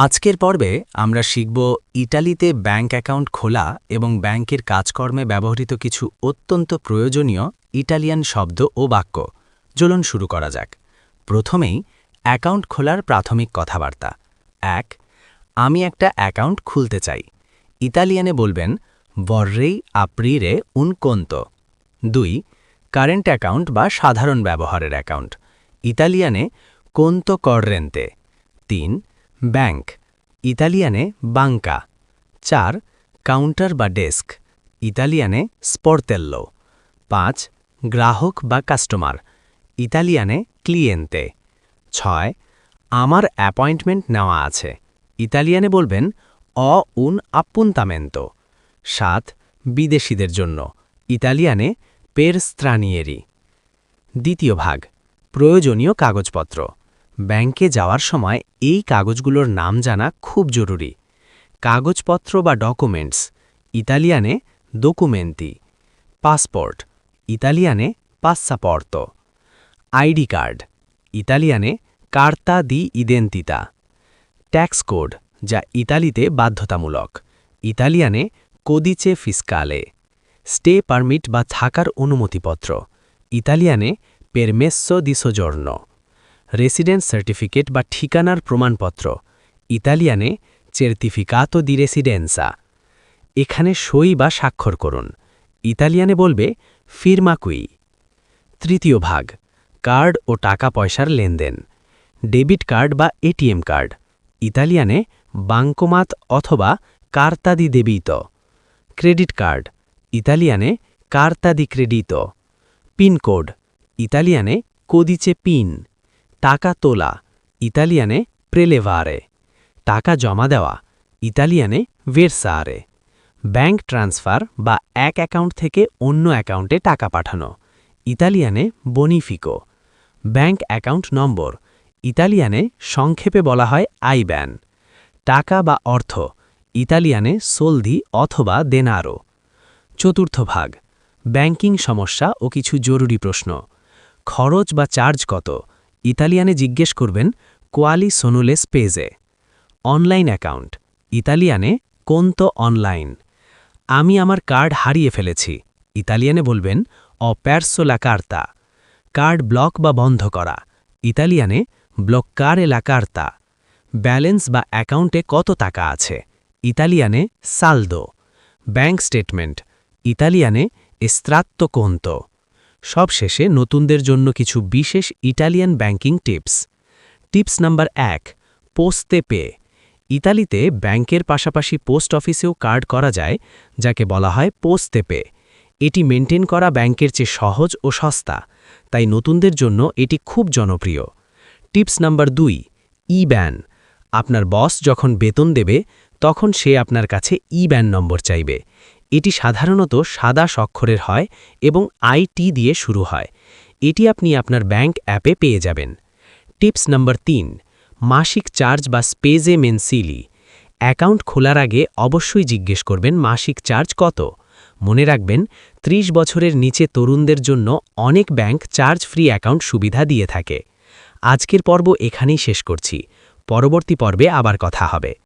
আজকের পর্বে আমরা শিখব ইটালিতে ব্যাংক অ্যাকাউন্ট খোলা এবং ব্যাংকের কাজকর্মে ব্যবহৃত কিছু অত্যন্ত প্রয়োজনীয় ইটালিয়ান শব্দ ও বাক্য। চলুন শুরু করা যাক। প্রথমেই অ্যাকাউন্ট খোলার প্রাথমিক কথাবার্তা। ১. আমি একটা অ্যাকাউন্ট খুলতে চাই। ইতালিয়ানে বলবেন vorrei aprire un conto। ২. Current account বা সাধারণ ব্যবহারের অ্যাকাউন্ট। ইতালিয়ানে conto corrente। ৩. ব্যাংক, ইতালিয়ানে বাঙ্কা। ৪. কাউন্টার বা ডেস্ক, ইতালিয়ানে স্পর্তেল্লো। ৫. গ্রাহক বা কাস্টমার, ইতালিয়ানে ক্লিয়েন্তে। ৬. আমার অ্যাপয়েন্টমেন্ট নেওয়া আছে, ইতালিয়ানে বলবেন ho un appuntamento। ৭. বিদেশিদের জন্য, ইতালিয়ানে per stranieri। দ্বিতীয় ভাগ, প্রয়োজনীয় কাগজপত্র। ব্যাংকে যাওয়ার সময় এই কাগজগুলোর নাম জানা খুব জরুরি। কাগজপত্র বা ডকুমেন্টস, ইতালিয়ানে documenti। পাসপোর্ট, ইতালিয়ানে passaporto। আইডি কার্ড, ইতালিয়ানে carta di identità। Tax code, যা ইতালিতে বাধ্যতামূলক, ইতালিয়ানে codice fiscale। স্টে পারমিট বা থাকার অনুমতিপত্র, ইতালিয়ানে permesso di soggiorno। Residence certificate বা ঠিকানার প্রমাণপত্র, ইতালিয়ানে certificato di residenza। এখানে সই বা স্বাক্ষর করুন, ইতালিয়ানে বলবে firma qui। তৃতীয় ভাগ, কার্ড ও টাকা পয়সার লেনদেন। ডেবিট কার্ড বা এটিএম কার্ড, ইতালিয়ানে বাঙ্কোমাত অথবা carta di debito। Credit card, ইতালিয়ানে carta di credito। PIN code, ইতালিয়ানে codice PIN। টাকা তোলা, ইতালিয়ানে prelevare। টাকা জমা দেওয়া, ইতালিয়ানে versare। ব্যাংক ট্রান্সফার বা এক অ্যাকাউন্ট থেকে অন্য অ্যাকাউন্টে টাকা পাঠানো, ইতালিয়ানে bonifico। ব্যাংক অ্যাকাউন্ট নম্বর, ইতালিয়ানে সংক্ষেপে বলা হয় আইব্যান। টাকা বা অর্থ, ইতালিয়ানে soldi অথবা denaro। চতুর্থ ভাগ, ব্যাংকিং সমস্যা ও কিছু জরুরি প্রশ্ন। খরচ বা চার্জ কত, ইতালিয়ানে জিজ্ঞেস করবেন quali sono le spese। Online account, ইতালিয়ানে conto online। আমি আমার কার্ড হারিয়ে ফেলেছি, ইতালিয়ানে বলবেন ho perso la carta। Card block বা বন্ধ করা, ইতালিয়ানে bloccare la carta। ব্যালেন্স বা অ্যাকাউন্টে কত টাকা আছে, ইতালিয়ানে saldo। ব্যাংক স্টেটমেন্ট, ইতালিয়ানে estratto conto। সবশেষে নতুনদের জন্য কিছু বিশেষ Italian banking tips. Tips number ১, Poste Pay. ইতালিতে ব্যাংকের পাশাপাশি পোস্ট অফিসেও কার্ড করা যায়, যাকে বলা হয় পোস্তে পে। এটি মেনটেন করা ব্যাংকের চেয়ে সহজ ও সস্তা, তাই নতুনদের জন্য এটি খুব জনপ্রিয়। Tips number ২, ইব্যান। আপনার বস যখন বেতন দেবে তখন সে আপনার কাছে ইব্যান নম্বর চাইবে। এটি সাধারণত সাদা স্বাক্ষরের হয় এবং আইটি দিয়ে শুরু হয়। এটি আপনি আপনার ব্যাংক অ্যাপে পেয়ে যাবেন। টিপস নাম্বার ৩, মাসিক চার্জ বা স্পেজে মেনসিলি। অ্যাকাউন্ট খোলার আগে অবশ্যই জিজ্ঞেস করবেন মাসিক চার্জ কত। মনে রাখবেন ৩০ বছরের নিচে তরুণদের জন্য অনেক ব্যাংক চার্জ ফ্রি অ্যাকাউন্ট সুবিধা দিয়ে থাকে। আজকের পর্ব এখানেই শেষ করছি। পরবর্তী পর্বে আবার কথা হবে।